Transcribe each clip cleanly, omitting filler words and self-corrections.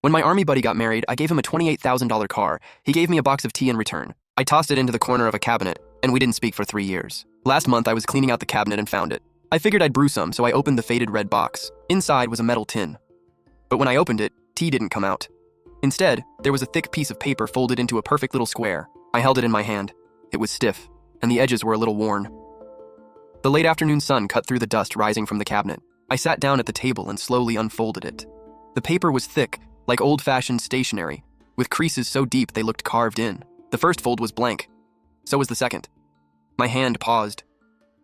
When my army buddy got married, I gave him a $28,000 car. He gave me a box of tea in return. I tossed it into the corner of a cabinet, and we didn't speak for 3 years. Last month, I was cleaning out the cabinet and found it. I figured I'd brew some, so I opened the faded red box. Inside was a metal tin. But when I opened it, tea didn't come out. Instead, there was a thick piece of paper folded into a perfect little square. I held it in my hand. It was stiff, and the edges were a little worn. The late afternoon sun cut through the dust rising from the cabinet. I sat down at the table and slowly unfolded it. The paper was thick, like old-fashioned stationery, with creases so deep they looked carved in. The first fold was blank. So was the second. My hand paused.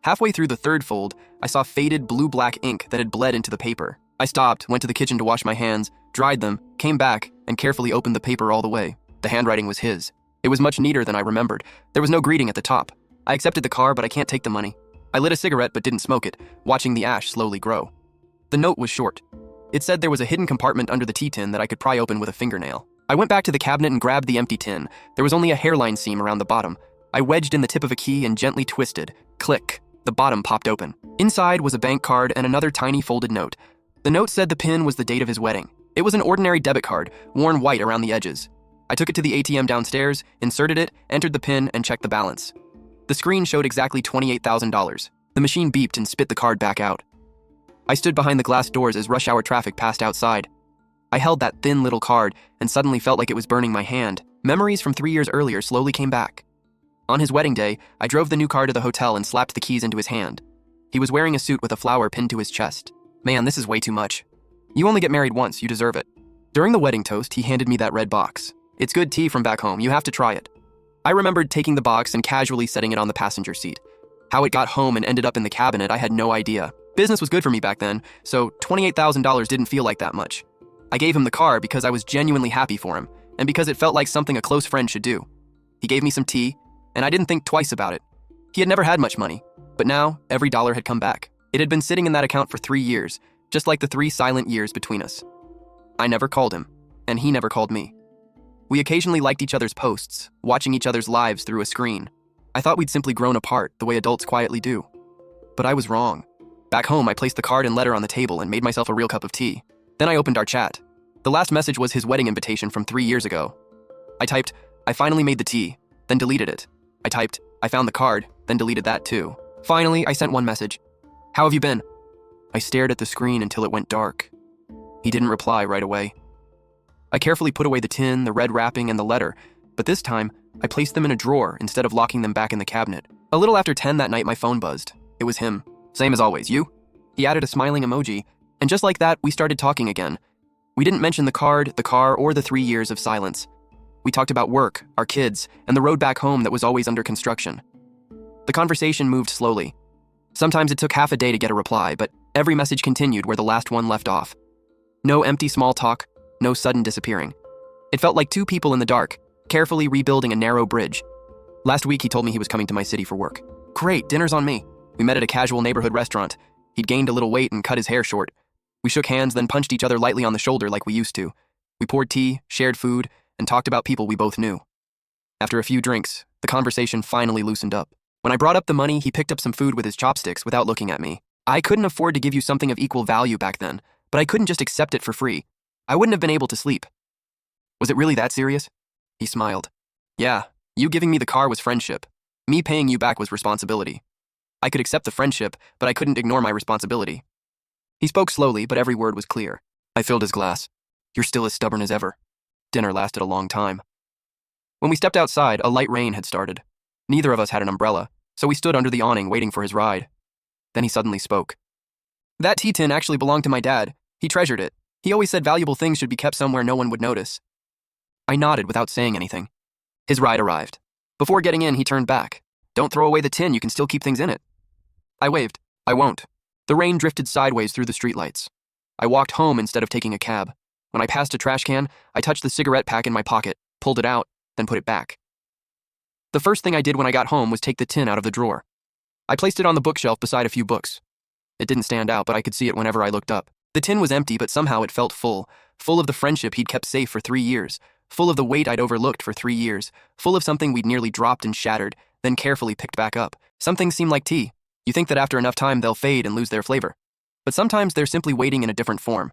Halfway through the third fold, I saw faded blue-black ink that had bled into the paper. I stopped, went to the kitchen to wash my hands, dried them, came back, and carefully opened the paper all the way. The handwriting was his. It was much neater than I remembered. There was no greeting at the top. I accepted the car, but I can't take the money. I lit a cigarette but didn't smoke it, watching the ash slowly grow. The note was short. It said there was a hidden compartment under the tea tin that I could pry open with a fingernail. I went back to the cabinet and grabbed the empty tin. There was only a hairline seam around the bottom. I wedged in the tip of a key and gently twisted. Click. The bottom popped open. Inside was a bank card and another tiny folded note. The note said the pin was the date of his wedding. It was an ordinary debit card, worn white around the edges. I took it to the ATM downstairs, inserted it, entered the pin, and checked the balance. The screen showed exactly $28,000. The machine beeped and spit the card back out. I stood behind the glass doors as rush hour traffic passed outside. I held that thin little card and suddenly felt like it was burning my hand. Memories from 3 years earlier slowly came back. On his wedding day, I drove the new car to the hotel and slapped the keys into his hand. He was wearing a suit with a flower pinned to his chest. Man, this is way too much. You only get married once, you deserve it. During the wedding toast, he handed me that red box. It's good tea from back home, you have to try it. I remembered taking the box and casually setting it on the passenger seat. How it got home and ended up in the cabinet, I had no idea. Business was good for me back then, so $28,000 didn't feel like that much. I gave him the car because I was genuinely happy for him, and because it felt like something a close friend should do. He gave me some tea, and I didn't think twice about it. He had never had much money, but now every dollar had come back. It had been sitting in that account for 3 years, just like the 3 silent years between us. I never called him, and he never called me. We occasionally liked each other's posts, watching each other's lives through a screen. I thought we'd simply grown apart, the way adults quietly do. But I was wrong. Back home, I placed the card and letter on the table and made myself a real cup of tea. Then I opened our chat. The last message was his wedding invitation from 3 years ago. I typed, "I finally made the tea," then deleted it. I typed, "I found the card," then deleted that too. Finally, I sent one message. "How have you been?" I stared at the screen until it went dark. He didn't reply right away. I carefully put away the tin, the red wrapping, and the letter, but this time, I placed them in a drawer instead of locking them back in the cabinet. A little after 10 that night, my phone buzzed. It was him. Same as always, you? He added a smiling emoji, and just like that, we started talking again. We didn't mention the card, the car, or the 3 years of silence. We talked about work, our kids, and the road back home that was always under construction. The conversation moved slowly. Sometimes it took half a day to get a reply, but every message continued where the last one left off. No empty small talk, no sudden disappearing. It felt like 2 people in the dark, carefully rebuilding a narrow bridge. Last week, he told me he was coming to my city for work. Great, dinner's on me. We met at a casual neighborhood restaurant. He'd gained a little weight and cut his hair short. We shook hands, then punched each other lightly on the shoulder like we used to. We poured tea, shared food, and talked about people we both knew. After a few drinks, the conversation finally loosened up. When I brought up the money, he picked up some food with his chopsticks without looking at me. I couldn't afford to give you something of equal value back then, but I couldn't just accept it for free. I wouldn't have been able to sleep. Was it really that serious? He smiled. Yeah, you giving me the car was friendship. Me paying you back was responsibility. I could accept the friendship, but I couldn't ignore my responsibility. He spoke slowly, but every word was clear. I filled his glass. You're still as stubborn as ever. Dinner lasted a long time. When we stepped outside, a light rain had started. Neither of us had an umbrella, so we stood under the awning waiting for his ride. Then he suddenly spoke. That tea tin actually belonged to my dad. He treasured it. He always said valuable things should be kept somewhere no one would notice. I nodded without saying anything. His ride arrived. Before getting in, he turned back. Don't throw away the tin, you can still keep things in it. I waved. I won't. The rain drifted sideways through the streetlights. I walked home instead of taking a cab. When I passed a trash can, I touched the cigarette pack in my pocket, pulled it out, then put it back. The first thing I did when I got home was take the tin out of the drawer. I placed it on the bookshelf beside a few books. It didn't stand out, but I could see it whenever I looked up. The tin was empty, but somehow it felt full of the friendship he'd kept safe for 3 years, full of the weight I'd overlooked for 3 years, full of something we'd nearly dropped and shattered, then carefully picked back up. Some things seem like tea. You think that after enough time they'll fade and lose their flavor. But sometimes they're simply waiting in a different form.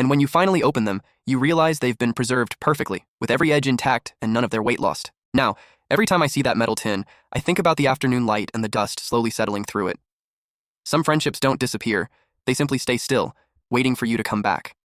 And when you finally open them, you realize they've been preserved perfectly, with every edge intact and none of their weight lost. Now, every time I see that metal tin, I think about the afternoon light and the dust slowly settling through it. Some friendships don't disappear, they simply stay still, waiting for you to come back.